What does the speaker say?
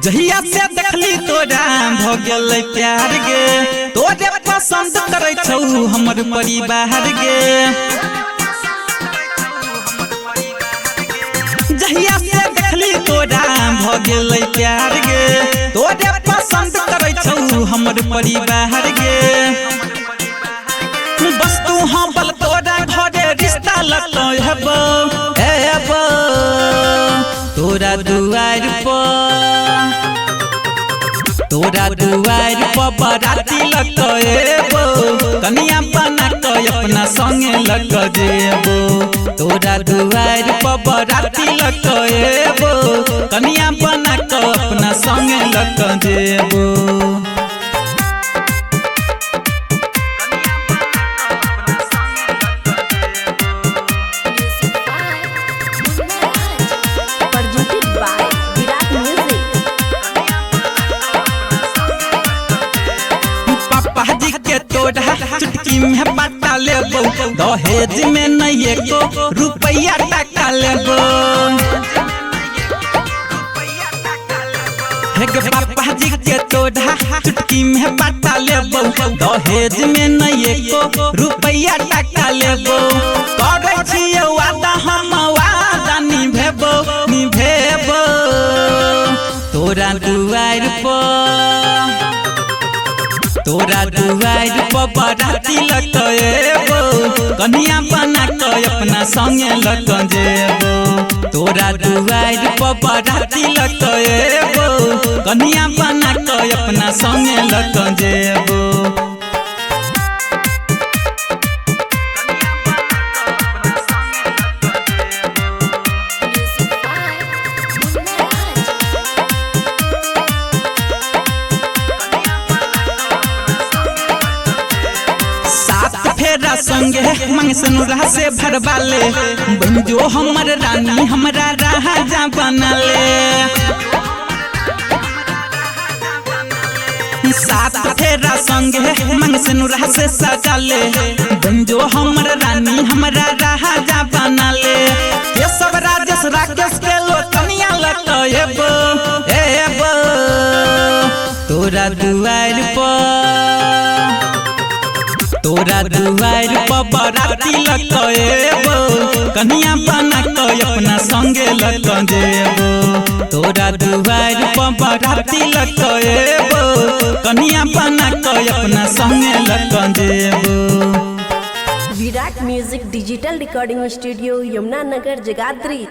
जहिया से देखली तोरा भ गेलै प्यार गे तोरे पसंद करै छौ हमर परिवार गे जहिया से देखली तोरा भ गेलै प्यार गे तोरे पसंद करै छौ हमर परिवार गे बस तू हमल तोरा घरे रिश्ता लगतौ हेबो हेबो तोरा दुआर पर बराती लगतौ एबो कनिया बना के अपना संगे लग जेबो तोरा दुआर पर बराती लगतौ एबो कनिया बना के अपना संगे लग जेबो चुटकी में बाटा लेबो दहेज में नहीं एको रुपया टका लेबो हे गे पापा जी के तोड़ा चुटकी में बाटा लेबो दहेज में नहीं एको रुपया टका लेबो करै छियै वादा हम वादा निभेबो तोरा दुआर पर बराती लगतौ एबो कनिया बना के अपना संगे लग जेबो तोरा दुआर पर बराती लगतौ एबो कनिया बना के अपना संगे लग जेबो संगे मंग सनुरा से भरवाले बंजो हमर रानी हमरा राजा बनले सात फेरा संगे मंग सनुरा से सजाले बंजो हमर रानी हमरा राजा बनले ये सब राजेश राकेश के लो कनिया लगतौ एबो एबो तोरा दुआर पर बराती लगतौ एबो कनिया बना के अपना संगे लग जेबो तोरा दुआर पर बराती लगतौ एबो कनिया बना के अपना संगे लग जेबो। Virat music digital recording studio Yamunanagar Jagadhri.